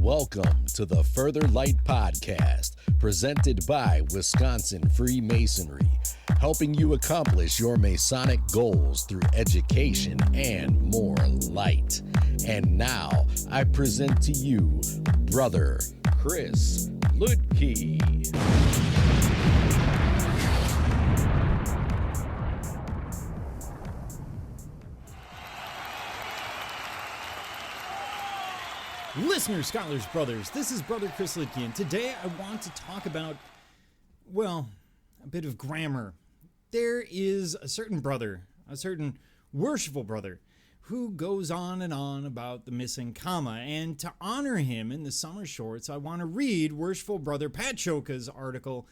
Welcome to the Further Light Podcast, presented by Wisconsin Freemasonry, helping you accomplish your Masonic goals through education and more light. And now, I present to you Brother Chris Ludke. Listeners, scholars, brothers, this is Brother Chris Lidke, and today I want to talk about, well, a bit of grammar. There is a certain brother, a certain worshipful brother, who goes on and on about the missing comma, and to honor him in the summer shorts, I want to read worshipful brother Pat Choka's article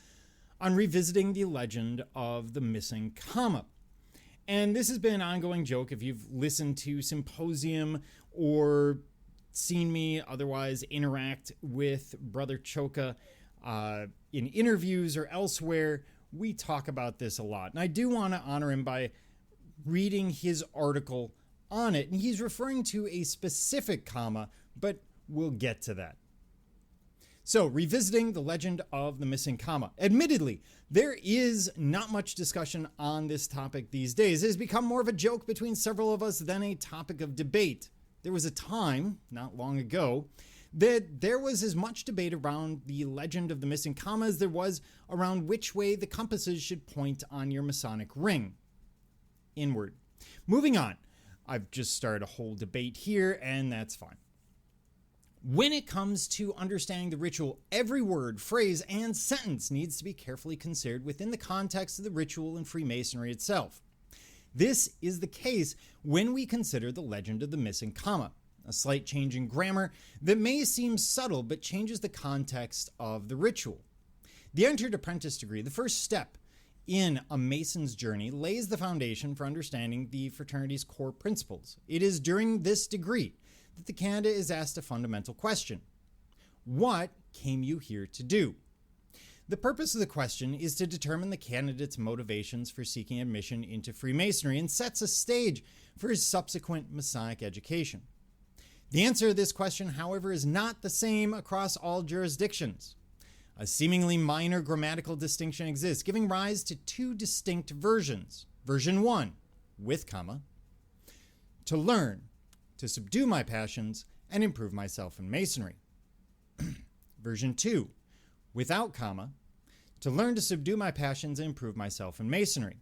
on revisiting the legend of the missing comma. And this has been an ongoing joke if you've listened to Symposium or seen me otherwise interact with Brother Choka in interviews or elsewhere. We talk about this a lot. And I do want to honor him by reading his article on it. And he's referring to a specific comma, but we'll get to that. So, revisiting the legend of the missing comma. Admittedly, there is not much discussion on this topic these days. It has become more of a joke between several of us than a topic of debate. There was a time, not long ago, that there was as much debate around the legend of the missing comma as there was around which way the compasses should point on your Masonic ring. Inward. Moving on. I've just started a whole debate here, and that's fine. When it comes to understanding the ritual, every word, phrase, and sentence needs to be carefully considered within the context of the ritual and Freemasonry itself. This is the case when we consider the legend of the missing comma, a slight change in grammar that may seem subtle but changes the context of the ritual. The Entered Apprentice degree, the first step in a Mason's journey, lays the foundation for understanding the fraternity's core principles. It is during this degree that the candidate is asked a fundamental question: what came you here to do? The purpose of the question is to determine the candidate's motivations for seeking admission into Freemasonry and sets a stage for his subsequent Masonic education. The answer to this question, however, is not the same across all jurisdictions. A seemingly minor grammatical distinction exists, giving rise to two distinct versions. Version 1, with comma, to learn, to subdue my passions, and improve myself in Masonry. Version 2, without comma, to learn to subdue my passions and improve myself in Masonry.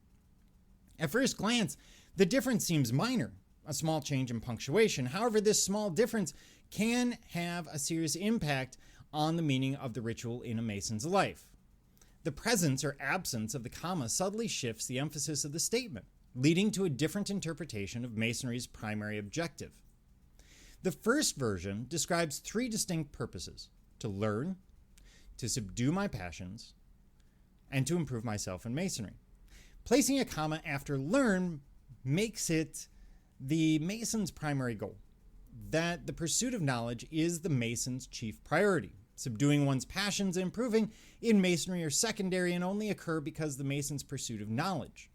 At first glance, the difference seems minor, a small change in punctuation. However, this small difference can have a serious impact on the meaning of the ritual in a Mason's life. The presence or absence of the comma subtly shifts the emphasis of the statement, leading to a different interpretation of Masonry's primary objective. The first version describes three distinct purposes: to learn, to subdue my passions, and to improve myself in Masonry. Placing a comma after learn makes it the Mason's primary goal, that the pursuit of knowledge is the Mason's chief priority. Subduing one's passions and improving in Masonry are secondary and only occur because the Mason's pursuit of knowledge.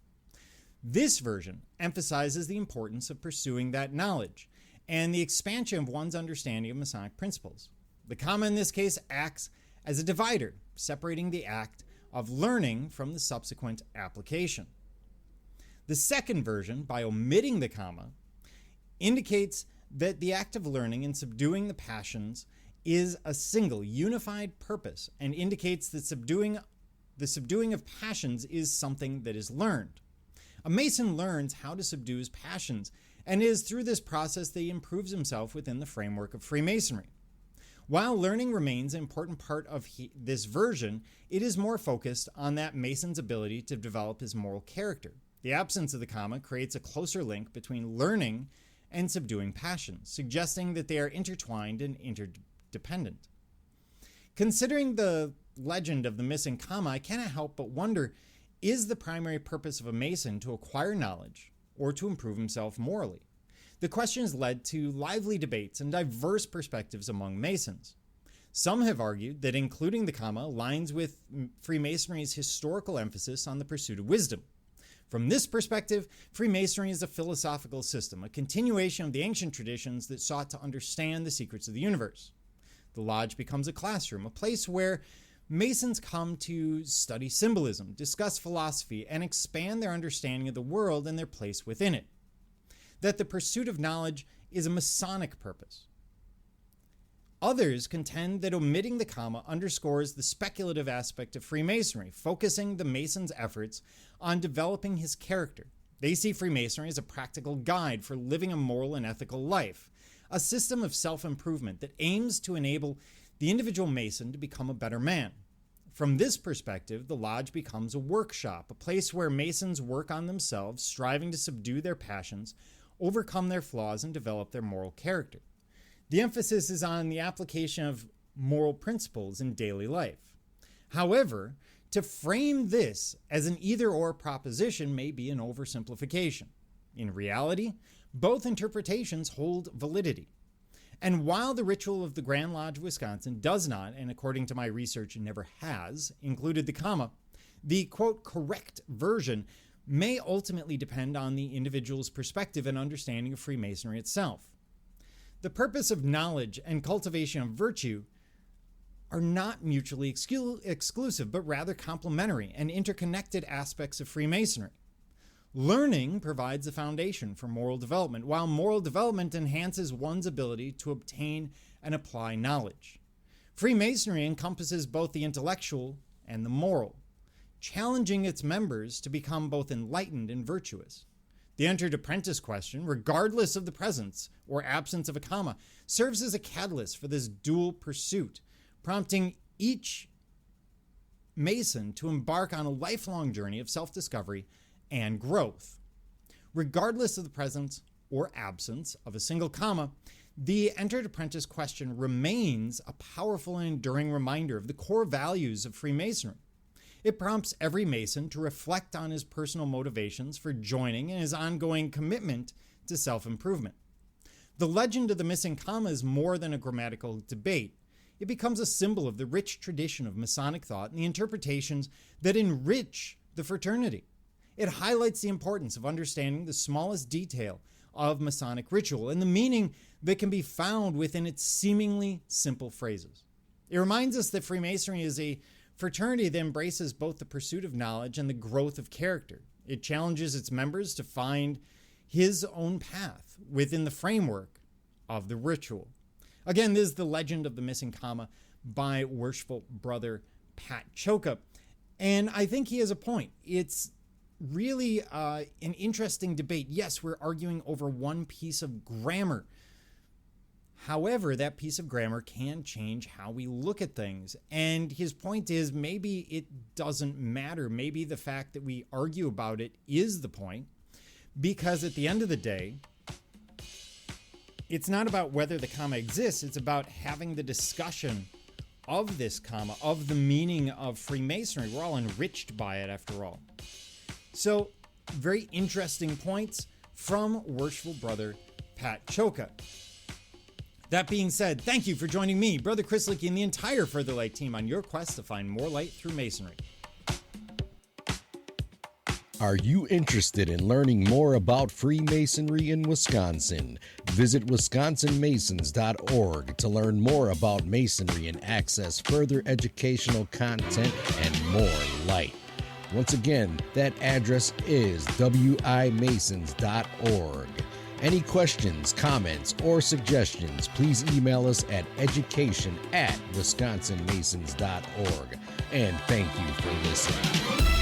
This version emphasizes the importance of pursuing that knowledge and the expansion of one's understanding of Masonic principles. The comma in this case acts as a divider, separating the act of learning from the subsequent application. The second version, by omitting the comma, indicates that the act of learning and subduing the passions is a single, unified purpose and indicates that the subduing of passions is something that is learned. A Mason learns how to subdue his passions, and it is through this process that he improves himself within the framework of Freemasonry. While learning remains an important part of this version, it is more focused on that Mason's ability to develop his moral character. The absence of the comma creates a closer link between learning and subduing passions, suggesting that they are intertwined and interdependent. Considering the legend of the missing comma, I cannot help but wonder, is the primary purpose of a Mason to acquire knowledge or to improve himself morally? The question has led to lively debates and diverse perspectives among Masons. Some have argued that including the comma aligns with Freemasonry's historical emphasis on the pursuit of wisdom. From this perspective, Freemasonry is a philosophical system, a continuation of the ancient traditions that sought to understand the secrets of the universe. The lodge becomes a classroom, a place where Masons come to study symbolism, discuss philosophy, and expand their understanding of the world and their place within it. That the pursuit of knowledge is a Masonic purpose. Others contend that omitting the comma underscores the speculative aspect of Freemasonry, focusing the Mason's efforts on developing his character. They see Freemasonry as a practical guide for living a moral and ethical life, a system of self-improvement that aims to enable the individual Mason to become a better man. From this perspective, the lodge becomes a workshop, a place where Masons work on themselves, striving to subdue their passions, overcome their flaws, and develop their moral character. The emphasis is on the application of moral principles in daily life. However, to frame this as an either-or proposition may be an oversimplification. In reality, both interpretations hold validity. And while the ritual of the Grand Lodge of Wisconsin does not, and according to my research never has, included the comma, the, quote, correct version may ultimately depend on the individual's perspective and understanding of Freemasonry itself. The purpose of knowledge and cultivation of virtue are not mutually exclusive, but rather complementary and interconnected aspects of Freemasonry. Learning provides the foundation for moral development, while moral development enhances one's ability to obtain and apply knowledge. Freemasonry encompasses both the intellectual and the moral, challenging its members to become both enlightened and virtuous. The entered apprentice question, regardless of the presence or absence of a comma, serves as a catalyst for this dual pursuit, prompting each Mason to embark on a lifelong journey of self-discovery and growth. Regardless of the presence or absence of a single comma, the entered apprentice question remains a powerful and enduring reminder of the core values of Freemasonry. It prompts every Mason to reflect on his personal motivations for joining and his ongoing commitment to self-improvement. The legend of the missing comma is more than a grammatical debate. It becomes a symbol of the rich tradition of Masonic thought and the interpretations that enrich the fraternity. It highlights the importance of understanding the smallest detail of Masonic ritual and the meaning that can be found within its seemingly simple phrases. It reminds us that Freemasonry is a fraternity that embraces both the pursuit of knowledge and the growth of character. It challenges its members to find his own path within the framework of the ritual. Again, this is The Legend of the Missing Comma by Worshipful Brother Pat Choka. And I think he has a point. It's really an interesting debate. Yes, we're arguing over one piece of grammar. However, that piece of grammar can change how we look at things. And his point is maybe it doesn't matter. Maybe the fact that we argue about it is the point. Because at the end of the day, it's not about whether the comma exists. It's about having the discussion of this comma, of the meaning of Freemasonry. We're all enriched by it after all. So, very interesting points from Worshipful Brother Pat Choka. That being said, thank you for joining me, Brother Chris Licky, and the entire Further Light team on your quest to find more light through Masonry. Are you interested in learning more about Freemasonry in Wisconsin? Visit wisconsinmasons.org to learn more about Masonry and access further educational content and more light. Once again, that address is wimasons.org. Any questions, comments, or suggestions, please email us at education@wisconsinmasons.org. And thank you for listening.